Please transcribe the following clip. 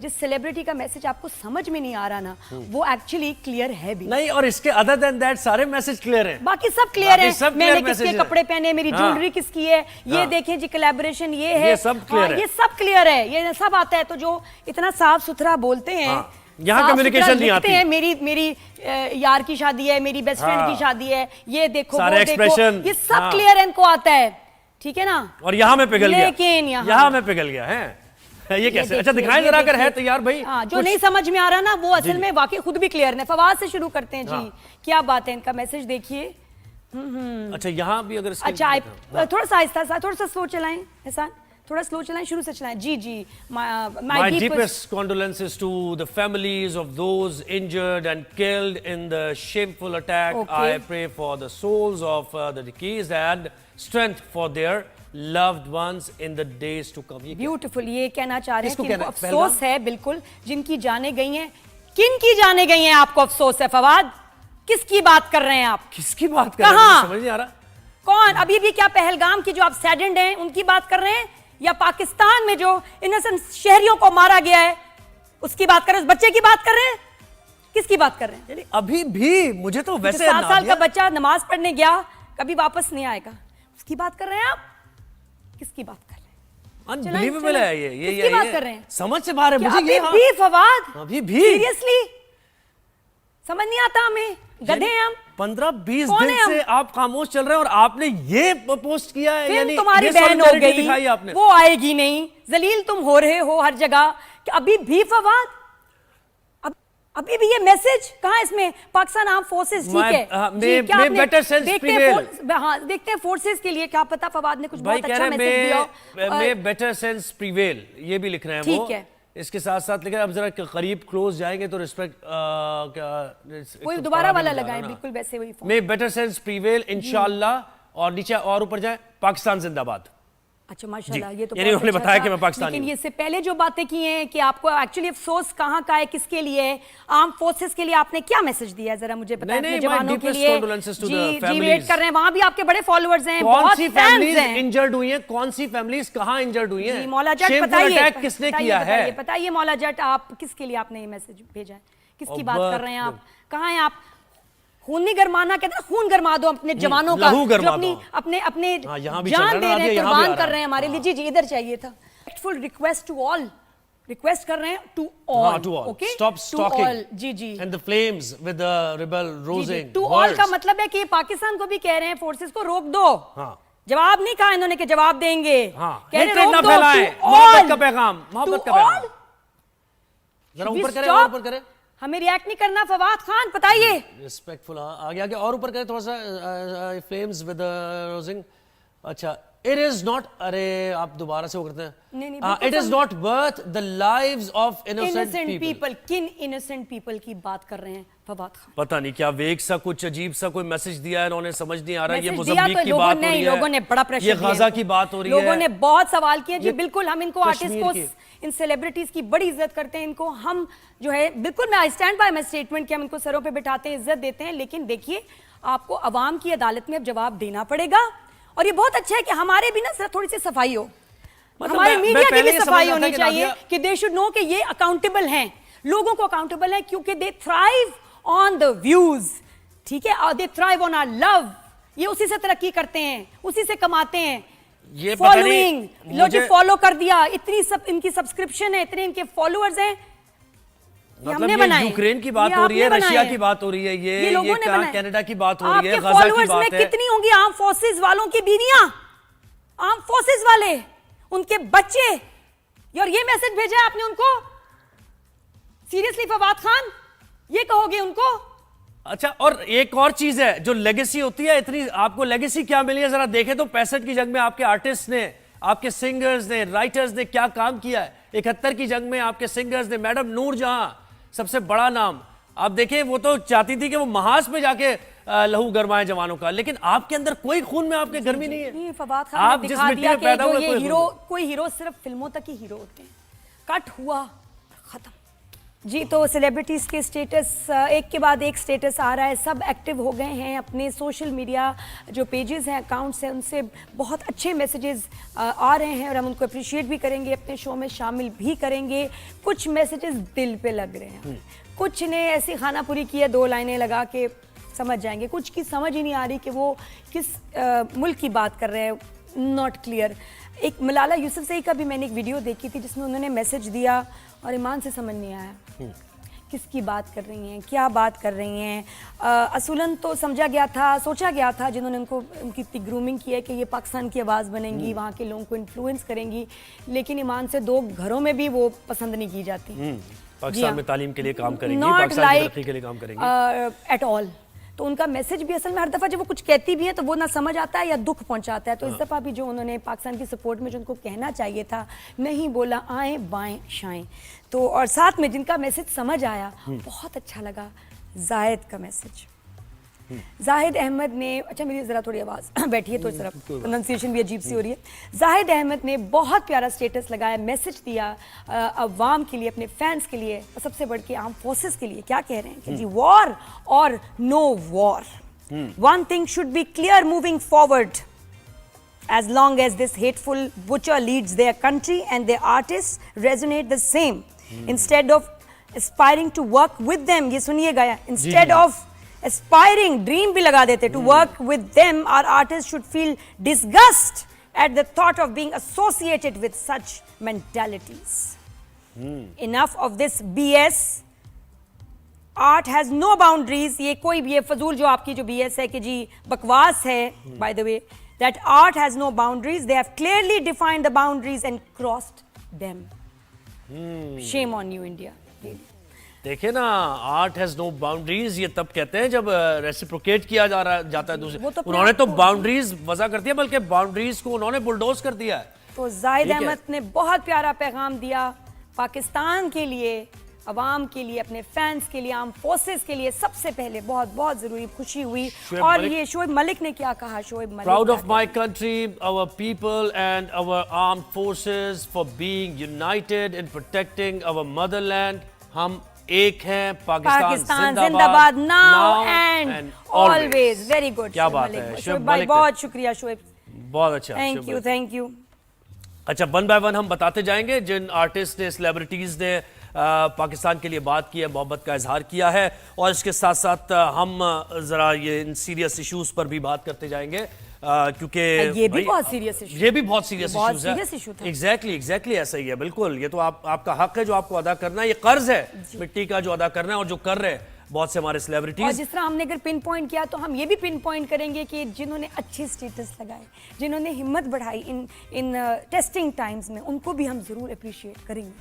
जिस सेलिब्रिटी का मैसेज आपको समझ में नहीं आ रहा ना, वो एक्चुअली क्लियर है भी नहीं। और इसके अदर देन दैट सारे मैसेज क्लियर हैं, बाकी सब क्लियर है। मैंने किसके है। कपड़े पहने, मेरी ज्वेलरी किसकी है, ये देखें जी, कोलैबोरेशन ये है, ये सब क्लियर है, ये सब क्लियर है, ये सब आता है। तो जो इतना साफ सुथरा बोलते हैं, यहाँ कम्युनिकेशन नहीं आती है। मेरी यार की शादी है, मेरी बेस्ट फ्रेंड की शादी है, ये देखो सारे वो देखो, एक्सप्रेशन, ये सब क्लियर इनको आता है, ठीक है ना। और यहाँ में पिघल गया, लेकिन यहाँ में पिघल गया है, ये कैसे? अच्छा दिखाएं जरा अगर है तो यार भाई। जो नहीं समझ में आ रहा ना, वो असल में वाकई खुद भी क्लियर है। फवाद से शुरू करते हैं जी, क्या बात है, इनका मैसेज देखिए। अच्छा यहाँ भी अगर अच्छा थोड़ा सा आहिस्ता, थोड़ा सा स्लो चलाएं, ऐसा थोड़ा स्लो चलाएं, शुरू से चलाएं। जी जी। My deepest condolences to the families of those injured and killed in the shameful attack. I pray for the souls of the deceased and strength for their loved ones in the days to come. Beautiful। ये कहना चाह रहे हैं कि इनको अफसोस है बिल्कुल, जिनकी जाने गई हैं। किन की जाने गई हैं आपको अफसोस है फवाद? किसकी बात कर रहे हैं आप? किसकी बात कर रहे हैं समझ नहीं आ रहा। कौन? अभी भी क्या पहलगाम की जो आप सैडेंड हैं उनकी बात कर रहे हैं, या पाकिस्तान में जो इनोसेंट शहरियों को मारा गया है उसकी बात कर रहे हैं? उस बच्चे की बात कर रहे हैं? किसकी बात कर रहे हैं? यानी अभी भी मुझे तो वैसे 7 साल का बच्चा नमाज पढ़ने गया, कभी वापस नहीं आएगा, उसकी बात कर रहे हैं आप? किसकी बात कर रहे हैं? अनबिलीवेबल है ये किसकी बात कर रहे हैं? समझ से बाहर है मुझे ये। अभी भी फवाद, अभी भी सीरियसली समझ नहीं आता हमें, गधे हैं हम। 15-20 दिन से आप खामोश चल रहे हैं और आपने ये पोस्ट किया है, यानी तुम्हारी बहन हो गई, आपने। वो आएगी नहीं, जलील तुम हो रहे हो हर जगह। कि अभी भी फवाद, अभी भी ये मैसेज कहाँ? इसमें पाकिस्तान आर्म फोर्सेस, ठीक है, देखते हैं फोर्सेस के लिए क्या पता फवाद ने कुछ बहुत अच्छा मैसेज दिया। बेटर सेंस प्रिवेल ये भी लिख रहे हैं, ठीक है। इसके साथ साथ लेकिन अब जरा करीब क्लोज जाएंगे तो रिस्पेक्ट कोई दोबारा वाला लगाएं, बिल्कुल वैसे वही। मे बेटर सेंस प्रिवेल इंशाल्लाह, और नीचे और ऊपर जाए पाकिस्तान जिंदाबाद। अच्छा माशाल्लाह, ये तो उन्होंने बताया कि मैं पाकिस्तानी हूं। लेकिन इससे पहले जो बातें की हैं कि आपको एक्चुअली अफसोस कहाँ का है, किसके लिए है, आर्म फोर्सेस के लिए आपने क्या मैसेज दिया है, जरा मुझे बताएं। अपने जवानों के लिए जी वेट कर रहे हैं, वहां भी आपके बड़े फॉलोअर्स हैं, बहुत फैंस हैं। इंजर्ड हुई हैं, कौन सी फैमिलीज कहां इंजर्ड हुई हैं? मौला जट बताइए, किसने किया है? बताइए मौला जट, आप किसके लिए आपने ये मैसेज भेजा है, किसकी बात कर रहे हैं आप, कहाँ हैं आप? खून नहीं गरमाना, कहते हैं खून गरमा दो अपने जवानों का, जो अपने जान दे रहे हैं, कुर्बान कर रहे हैं हमारे लिए। जी जी इधर चाहिए था। Respectful request to all, request कर रहे हैं to all, okay, stop stalking. जी जी। And the flames with the rebel rousing. To all का मतलब है कि पाकिस्तान को भी कह रहे हैं फोर्सेस को रोक दो। जवाब नहीं कहा इन्होंने कि जवाब देंगे, कह रहे रोक दो। मोहब्बत का पैगाम, मोहब्बत का पैगाम। जरा ऊपर करें, और ऊपर करें, हमें रिएक्ट नहीं करना। फवाद खान बताइए, रिस्पेक्टफुल आगे आगे और ऊपर करें थोड़ा सा, फ्लेम्स विद रोजिंग। अच्छा, इट इज नॉट, अरे आप दोबारा से वो करते हैं, it is not worth the lives of innocent people. किन इनोसेंट पीपल की बात कर रहे हैं फवाद खान? पता नहीं क्या वेग सा कुछ अजीब सा कोई मैसेज दिया है इन्होंने, समझ नहीं आ रहा। ये मुज़म्मिल की बात हो रही है, लोगों ने बड़ा प्रेशर, ये गाजा की बात हो रही है, लोगों ने बहुत सवाल किए। जी बिल्कुल, हम इनको आर्टिस्ट को, इन सेलिब्रिटीज की बड़ी इज्जत करते हैं, इनको हम जो है बिल्कुल, मैं स्टैंड बाय माय स्टेटमेंट कि हम इनको सरों पे बिठाते हैं, इज्जत देते हैं। लेकिन देखिए, आपको अवाम की अदालत में अब जवाब देना पड़ेगा, और ये बहुत अच्छा है कि हमारे भी ना थोड़ी सी सफाई हो, हमारे मीडिया की भी सफाई होनी चाहिए कि दे शुड नो कि ये अकाउंटेबल हैं, लोगों को अकाउंटेबल है, क्योंकि they thrive on the views, ठीक है, और they thrive on our love. ये उसी से तरक्की करते हैं, उसी से कमाते हैं। ये फॉलोइंग, लोग जो फॉलो कर दिया, इतनी सब इनकी सब्सक्रिप्शन है, इतने इनके फॉलोअर्स हैं, मतलब ये यूक्रेन की बात हो रही है, रशिया की बात हो रही है, ये कनाडा की बात हो रही है, गाजा की बात है। कितनी होंगी आर्म फोर्सेस वालों की बीवियां, आर्म फोर्सेस वाले, उनके बच्चे, और ये मैसेज भेजा है आपने उनको? सीरियसली फवाद खान, ये कहोगे उनको? अच्छा, और एक और चीज है, जो लेगेसी होती है, इतनी आपको लेगेसी क्या मिली है जरा देखें तो। 65 की जंग में आपके आर्टिस्ट ने, आपके सिंगर्स ने, राइटर्स ने क्या काम किया है। 71 की जंग में आपके सिंगर्स ने, मैडम नूरजहां सबसे बड़ा नाम, आप देखें, वो तो चाहती थी कि वो महाज पे जाके लहू गरमाए जवानों का, लेकिन आपके अंदर कोई खून में आपके गर्मी नहीं है। फवाद खान आप जिस मिट्टी में पैदा हुए, कोई हीरो सिर्फ फिल्मों तक ही हीरो होते हैं, कट हुआ खत्म, जी, तो सेलिब्रिटीज़ के स्टेटस एक के बाद एक स्टेटस आ रहा है, सब एक्टिव हो गए हैं अपने सोशल मीडिया जो पेजेस हैं, अकाउंट्स हैं, उनसे बहुत अच्छे मैसेजेस आ रहे हैं और हम उनको अप्रिशिएट भी करेंगे, अपने शो में शामिल भी करेंगे। कुछ मैसेजेस दिल पे लग रहे हैं, कुछ ने ऐसी खानापुरी की है, 2 लाइनें लगा के समझ जाएंगे, कुछ की समझ ही नहीं आ रही कि वो किस मुल्क की बात कर रहे हैं, नॉट क्लियर। एक मलाला यूसुफजई का भी मैंने एक वीडियो देखी थी जिसमें उन्होंने मैसेज दिया और ईमान से समझ नहीं आया किसकी बात कर रही हैं, क्या बात कर रही हैं। असूलन तो समझा गया था, सोचा गया था, जिन्होंने उनकी इतनी ग्रूमिंग की है कि ये पाकिस्तान की आवाज़ बनेंगी, वहाँ के लोगों को इन्फ्लुएंस करेंगी, लेकिन ईमान से 2 घरों में भी वो पसंद नहीं की जाती। पाकिस्तान में तालीम के लिए काम करेंगी, नॉट पाकिस्तान की लाइक तरक्की के लिए काम करेंगी एट ऑल। तो उनका मैसेज भी असल में हर दफ़ा जब वो कुछ कहती भी हैं तो वो ना समझ आता है या दुख पहुंचाता है। तो इस दफ़ा भी जो उन्होंने पाकिस्तान की सपोर्ट में जो उनको कहना चाहिए था नहीं बोला, आए बाएं शाएं। तो और साथ में जिनका मैसेज समझ आया बहुत अच्छा लगा, जाहिद का मैसेज। जाहिद अहमद ने, अच्छा मेरी ज़रा थोड़ी आवाज़ बैठी है तो ज़रा प्रोनाउंसिएशन भी अजीब सी हो रही है। जाहिद अहमद ने बहुत प्यारा स्टेटस लगाया, मैसेज दिया अवाम के लिए, अपने फैंस के लिए, और सबसे बढ़ के आर्म फोर्सेस के लिए। क्या कह रहे हैं कि जी वॉर और no war, one thing should be clear moving forward, as long as this hateful butcher leads their country and their artists resonate the same, instead of aspiring to work with them, ये सुनिएगा, instead of aspiring, dream भी लगा देते, to work with them, our artists should feel disgust at the thought of being associated with such mentalities. Enough of this BS. Art has no boundaries. ये कोई भी, ये फजूल जो आपकी जो BS है कि जी बकवास है, by the way, that art has no boundaries. They have clearly defined the boundaries and crossed them. Shame on you, India. देखिए ना, आर्ट हैज नो बाउंड्रीज, ये तब कहते हैं जब रेसिप्रोकेट किया जाता है दूसरे। तो उन्होंने तो बाउंड्रीज वजह कर दिया, बल्कि बाउंड्रीज को उन्होंने बुलडोज कर दिया है। तो जाहिद अहमद ने बहुत प्यारा पैगाम दिया पाकिस्तान के लिए, अवाम के लिए, अपने फैंस के लिए, आर्म फोर्सेस के लिए। सबसे पहले बहुत बहुत जरूरी खुशी हुई। और ये शोएब मलिक ने क्या कहा, Shoaib Malik, proud of my country, our people and our armed forces for being united in protecting our motherland. हम एक हैं, पाकिस्तान जिंदाबाद, now and always. Very good, क्या बात है शोएब भाई, बहुत शुक्रिया शोएब, बहुत अच्छा, थैंक यू, थैंक यू। अच्छा, 1 बाय 1 हम बताते जाएंगे जिन आर्टिस्ट ने, सेलिब्रिटीज ने पाकिस्तान के लिए बात की है, मोहब्बत का इजहार किया है, और इसके साथ साथ हम जरा ये इन सीरियस इश्यूज पर भी बात करते जाएंगे, क्योंकि ये भी बहुत सीरियस इशू, ये भी बहुत सीरियस इश्यूज है। एग्जैक्टली ऐसा ही है, बिल्कुल। ये तो आपका हक है जो आपको अदा करना है, ये कर्ज है मिट्टी का जो अदा करना है, और जो कर रहे हैं बहुत से हमारे सेलिब्रिटीज। और जिस तरह हमने अगर पिन पॉइंट किया तो हम ये भी पिन पॉइंट करेंगे कि जिन्होंने अच्छे स्टेटस लगाए, जिन्होंने हिम्मत बढ़ाई इन टेस्टिंग टाइम्स में, उनको भी हम जरूर अप्रिशिएट करेंगे।